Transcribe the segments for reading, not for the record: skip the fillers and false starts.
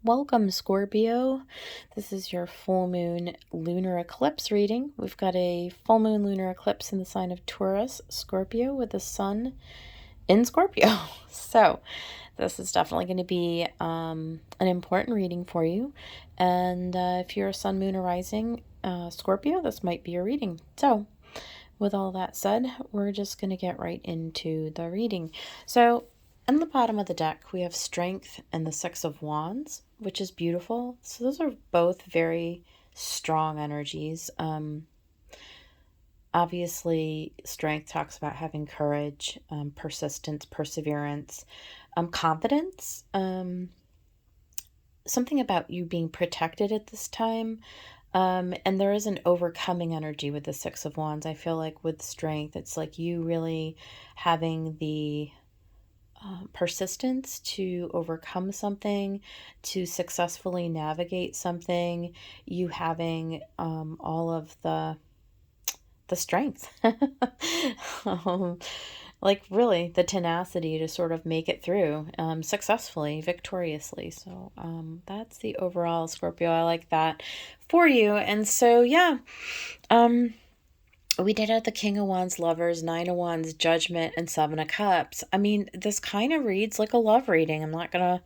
Welcome, Scorpio. This is your full moon lunar eclipse reading. We've got a full moon lunar eclipse in the sign of Taurus, Scorpio, with the sun in Scorpio. So, this is definitely going to be an important reading for you. And if you're a sun, moon, or rising Scorpio, this might be your reading. So, with all that said, we're just going to get right into the reading. So, in the bottom of the deck, we have Strength and the Six of Wands, which is beautiful. So those are both very strong energies. Obviously, Strength talks about having courage, persistence, perseverance, confidence, something about you being protected at this time. And there is an overcoming energy with the Six of Wands. I feel like with Strength, it's like you really having the persistence to overcome something, to successfully navigate something, you having all of the strength, like really the tenacity to sort of make it through successfully, victoriously. So that's the overall Scorpio. I like that for you. And so yeah, we did have the King of Wands, Lovers, Nine of Wands, Judgment, and Seven of Cups. I mean, this kind of reads like a love reading. I'm not gonna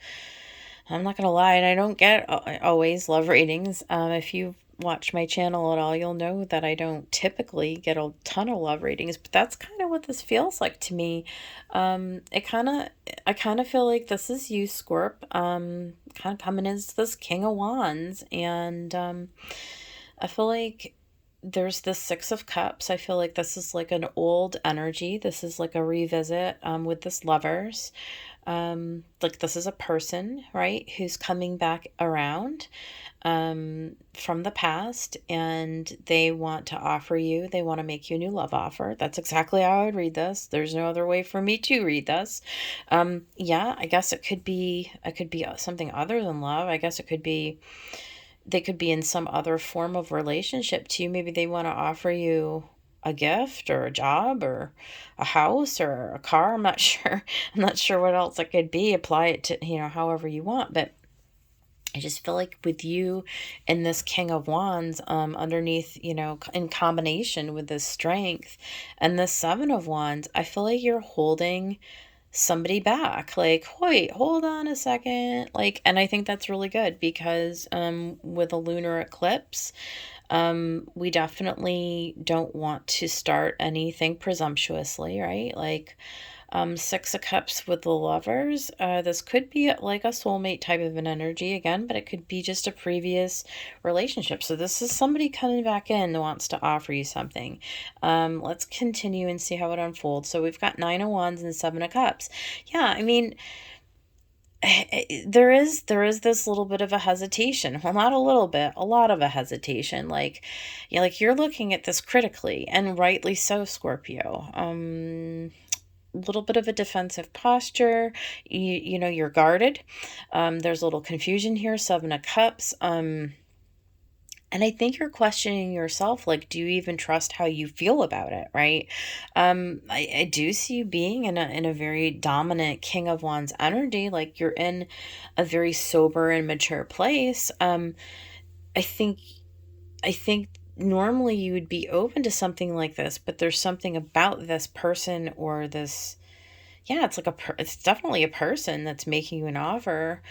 lie, and I don't get always love readings. If you've watched my channel at all, you'll know that I don't typically get a ton of love readings, but that's kind of what this feels like to me. I kind of feel like this is you, Scorp, kind of coming as this King of Wands, and I feel like there's the Six of Cups. I feel like this is like an old energy. This is like a revisit with this Lovers. Like this is a person, right, who's coming back around from the past, and they want to offer you, they want to make you a new love offer. That's exactly how I would read this. There's no other way for me to read this. Yeah, I guess it could be something other than love. I guess it could be they could be in some other form of relationship to you. Maybe they want to offer you a gift or a job or a house or a car. I'm not sure. I'm not sure what else it could be. Apply it to, however you want. But I just feel like with you and this King of Wands underneath, in combination with this Strength and this Seven of Wands, I feel like you're holding somebody back, like, wait, hold on a second, like, and I think that's really good because with a lunar eclipse, we definitely don't want to start anything presumptuously, right? Like Six of Cups with the Lovers, this could be like a soulmate type of an energy again, but it could be just a previous relationship. So this is somebody coming back in that wants to offer you something. Let's continue and see how it unfolds. So we've got Nine of Wands and Seven of Cups. Yeah, I mean, there is this little bit of a hesitation. Well, not a little bit, a lot of a hesitation. Like, like you're looking at this critically, and rightly so, Scorpio. Little bit of a defensive posture. You're guarded. There's a little confusion here. Seven of Cups. And I think you're questioning yourself, like, do you even trust how you feel about it, right? I do see you being in a very dominant King of Wands energy, like you're in a very sober and mature place. I think I think normally you would be open to something like this, but there's something about this person or this, yeah, it's like it's definitely a person that's making you an offer.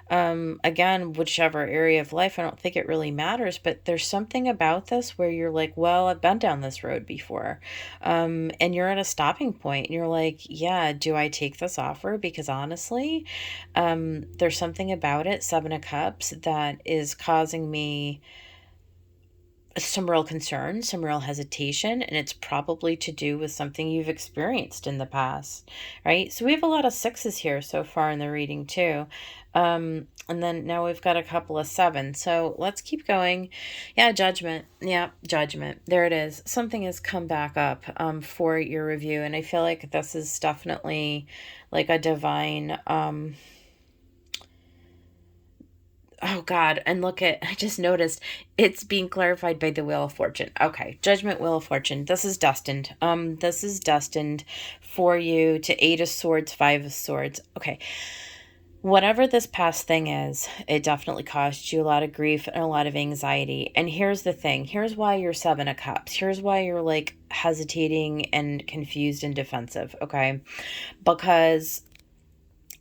Again, whichever area of life, I don't think it really matters, but there's something about this where you're like, well, I've been down this road before. And you're at a stopping point and you're like, yeah, do I take this offer? Because honestly, there's something about it, Seven of Cups, that is causing me some real concern, some real hesitation, and it's probably to do with something you've experienced in the past, right? So we have a lot of sixes here so far in the reading too. And then now we've got a couple of sevens. So let's keep going. Yeah, Judgment. Yeah, Judgment. There it is. Something has come back up for your review, and I feel like this is definitely like a divine oh God, and look at, I just noticed it's being clarified by the Wheel of Fortune. Okay, Judgment, Wheel of Fortune. This is destined. This is destined for you to Eight of Swords, Five of Swords. Okay. Whatever this past thing is, it definitely caused you a lot of grief and a lot of anxiety. And here's the thing. Here's why you're Seven of Cups. Here's why you're like hesitating and confused and defensive, okay? Because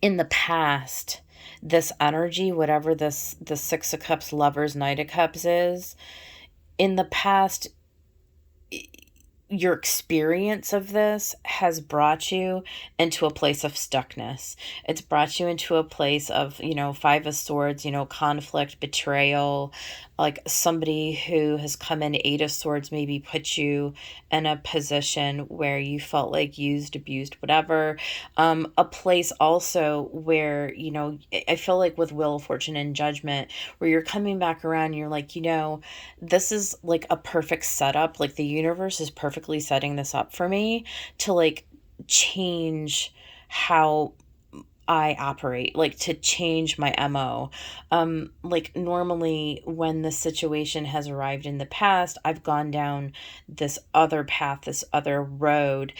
in the past, this energy, whatever this the Six of Cups, Lovers, Knight of Cups is, in the past, your experience of this has brought you into a place of stuckness. It's brought you into a place of, Five of Swords, conflict, betrayal, like somebody who has come in, Eight of Swords, maybe put you in a position where you felt like used, abused, whatever. A place also where, I feel like with Wheel of Fortune and Judgment, where you're coming back around, you're like, this is like a perfect setup. Like the universe is perfectly setting this up for me to like change how I operate, like to change my MO. Like normally when the situation has arrived in the past, I've gone down this other path, this other road,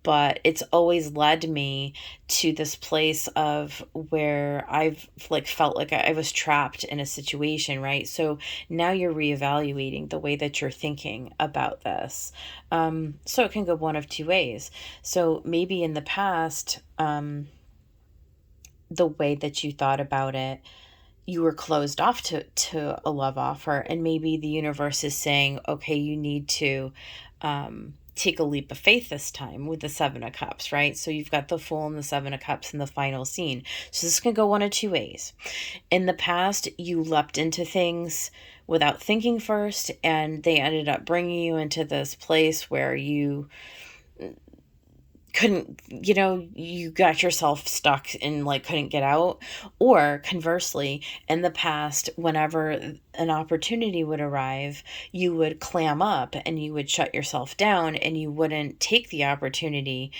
but it's always led me to this place of where I've like felt like I was trapped in a situation, right? So now you're reevaluating the way that you're thinking about this. So it can go one of two ways. So maybe in the past, the way that you thought about it, you were closed off to a love offer, and maybe the universe is saying, okay, you need to take a leap of faith this time with the Seven of Cups, right? So you've got the Fool and the Seven of Cups in the final scene. So this can go one of two ways. In the past, you leapt into things without thinking first, and they ended up bringing you into this place where you couldn't, you got yourself stuck and like couldn't get out. Or conversely, in the past, whenever an opportunity would arrive, you would clam up and you would shut yourself down and you wouldn't take the opportunity.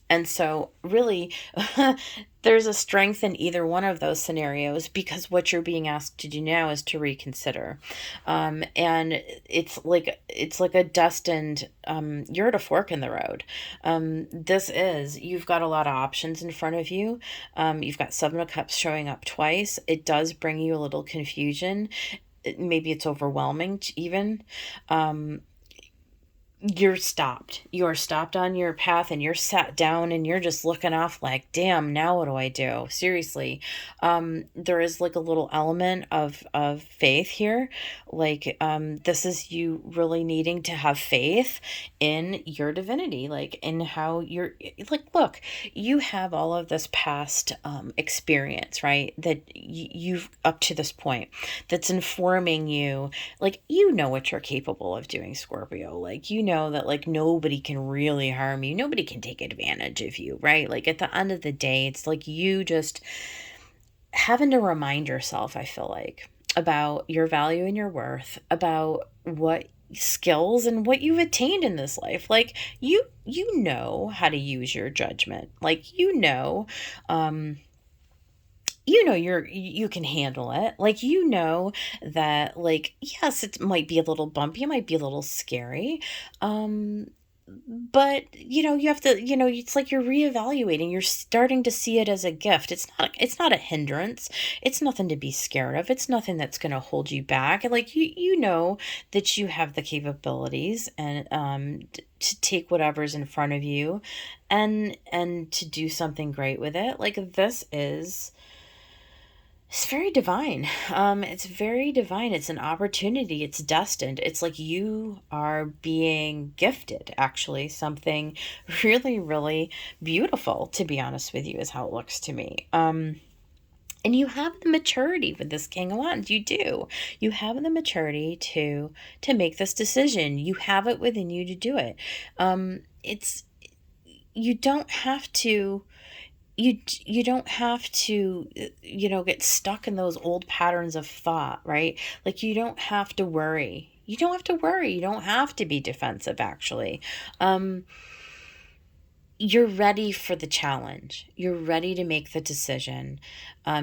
And so, really, there's a strength in either one of those scenarios, because what you're being asked to do now is to reconsider. And it's like a destined. You're at a fork in the road. You've got a lot of options in front of you. You've got Seven of Cups showing up twice. It does bring you a little confusion. Maybe it's overwhelming even. You're stopped on your path, and you're sat down and you're just looking off like, damn, now what do I do? Seriously. There is like a little element of faith here. Like, this is you really needing to have faith in your divinity, like in how you're like, look, you have all of this past experience, right? That you've up to this point that's informing you, like, what you're capable of doing, Scorpio. Like, that like nobody can really harm you, nobody can take advantage of you, right? Like at the end of the day, it's like you just having to remind yourself, I feel like, about your value and your worth, about what skills and what you've attained in this life. Like you know how to use your judgment. Like um you can handle it. Like, that, like, yes, it might be a little bumpy, it might be a little scary. Um, but you have to, it's like you're reevaluating. You're starting to see it as a gift. It's not a hindrance. It's nothing to be scared of. It's nothing that's going to hold you back. Like, you know that you have the capabilities and to take whatever's in front of you and to do something great with it. Like, it's very divine. It's very divine. It's an opportunity. It's destined. It's like you are being gifted, actually, something really, really beautiful, to be honest with you, is how it looks to me. And you have the maturity with this King of Wands. You do. You have the maturity to make this decision. You have it within you to do it. It's you don't have to you don't have to get stuck in those old patterns of thought, right? Like, you don't have to worry. You don't have to worry. You don't have to be defensive, actually. You're ready for the challenge. You're ready to make the decision.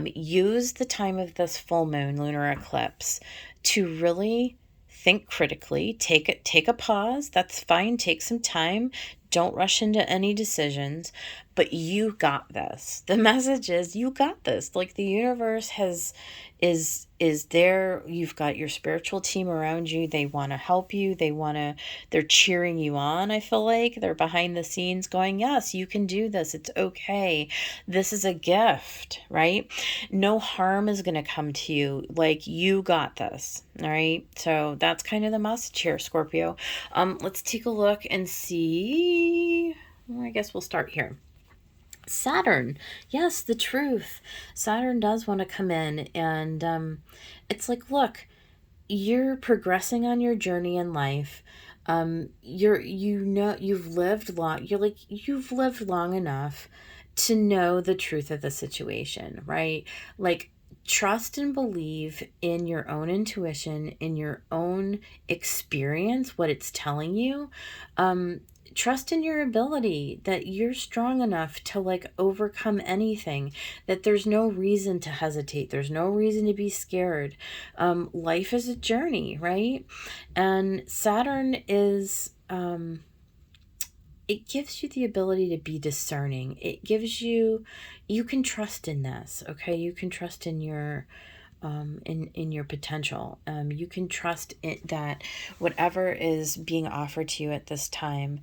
Use the time of this full moon lunar eclipse to really think critically. Take a pause. That's fine. Take some time. Don't rush into any decisions, but you got this. The message is you got this. Like, the universe is there. You've got your spiritual team around you. They want to help you. They're cheering you on. I feel like they're behind the scenes going, yes, you can do this. It's okay. This is a gift, right? No harm is going to come to you. Like, you got this. All right. So that's kind of the message here, Scorpio. Let's take a look and see. Well, I guess we'll start here. Saturn. Yes, the truth. Saturn does want to come in, and it's like, look, you're progressing on your journey in life. You've lived long enough to know the truth of the situation, right? Like, trust and believe in your own intuition, in your own experience, what it's telling you. Trust in your ability, that you're strong enough to like overcome anything, that there's no reason to hesitate, there's no reason to be scared. Life is a journey, right? And Saturn is it gives you the ability to be discerning. It gives you, you can trust in this, okay? You can trust in your in your potential. You can trust it, that whatever is being offered to you at this time,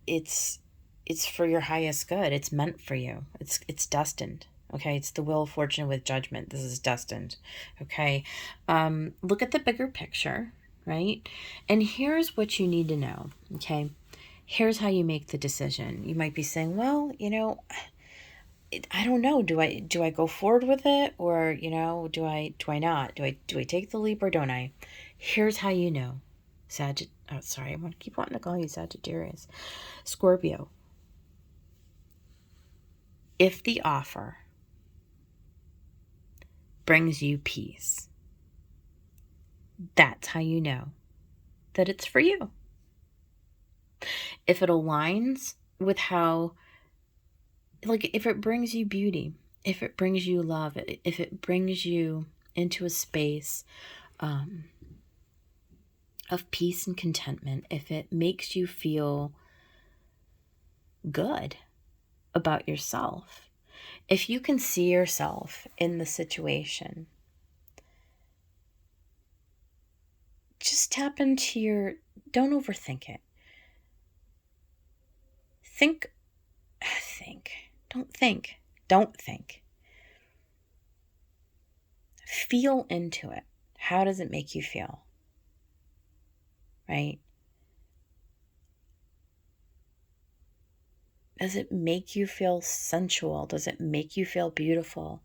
it's it's for your highest good. It's meant for you. It's destined. Okay, it's the wheel of fortune with judgment. This is destined. Okay, look at the bigger picture, right? And here's what you need to know. Okay, here's how you make the decision. You might be saying, well, I don't know. Do I go forward with it, or do I not? Do I take the leap, or don't I? Here's how you know. Oh, sorry, I want to keep wanting to call you Sagittarius. Scorpio. If the offer brings you peace, that's how you know that it's for you. If it aligns with how, like, if it brings you beauty, if it brings you love, if it brings you into a space of peace and contentment, if it makes you feel good about yourself, if you can see yourself in the situation, just tap into don't overthink it. Don't think. Feel into it. How does it make you feel? Right? Does it make you feel sensual? Does it make you feel beautiful?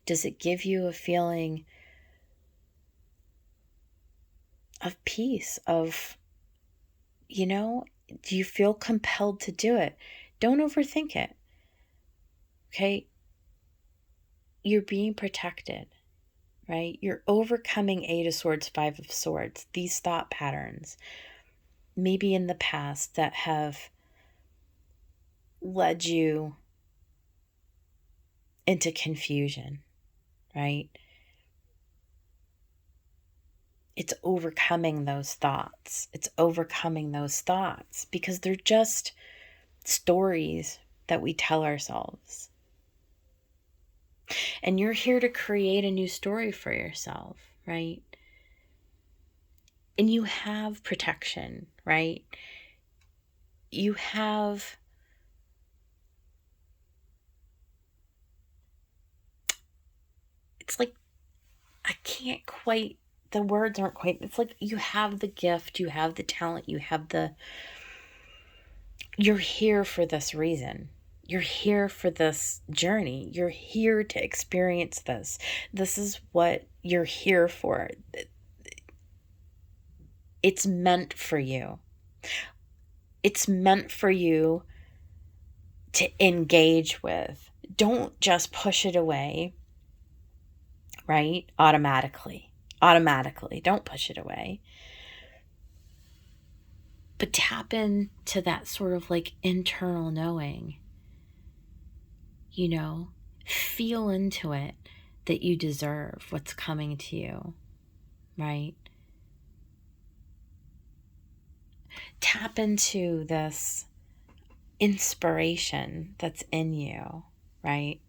Does it give you a feeling of peace, do you feel compelled to do it? Don't overthink it. Okay? You're being protected, right? You're overcoming 8 of Swords, 5 of Swords. These thought patterns, maybe in the past, that have led you into confusion, right? It's overcoming those thoughts. Because they're just stories that we tell ourselves. And you're here to create a new story for yourself, right? And you have protection, right? You have it's like, I can't quite, the words aren't quite, it's like you have the gift, you have the talent, you're here for this reason. You're here for this journey. You're here to experience this. This is what you're here for. It's meant for you. It's meant for you to engage with. Don't just push it away, right? Automatically. Don't push it away. But tap into that sort of like internal knowing. Feel into it that you deserve what's coming to you, right? Tap into this inspiration that's in you, right?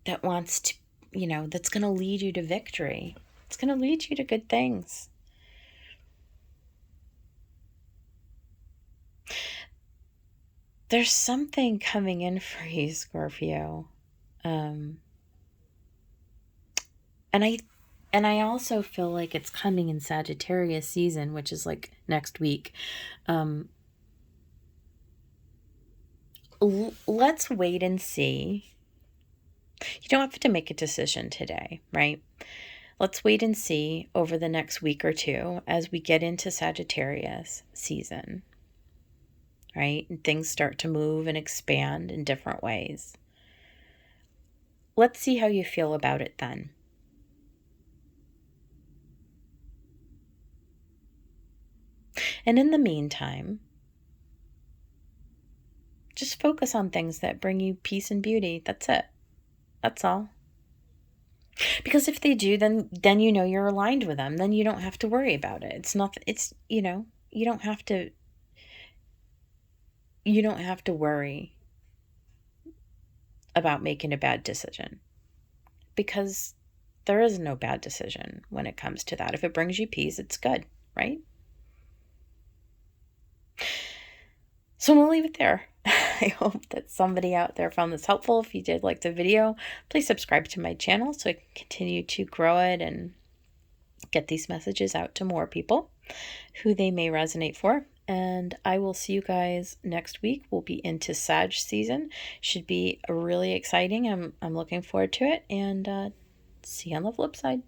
That wants to, that's going to lead you to victory. It's going to lead you to good things. There's something coming in for you, Scorpio. Um, and I also feel like it's coming in Sagittarius season, which is like next week. Let's wait and see. You don't have to make a decision today, right? Let's wait and see over the next week or two as we get into Sagittarius season, right? And things start to move and expand in different ways. Let's see how you feel about it then. And in the meantime, just focus on things that bring you peace and beauty. That's it. That's all. Because if they do, then you're aligned with them. Then you don't have to worry about it. You don't have to worry about making a bad decision, because there is no bad decision when it comes to that. If it brings you peace, it's good, right? So I'm going to leave it there. I hope that somebody out there found this helpful. If you did like the video, please subscribe to my channel so I can continue to grow it and get these messages out to more people who they may resonate for. And I will see you guys next week. We'll be into Sag season. Should be really exciting. I'm looking forward to it. And see you on the flip side.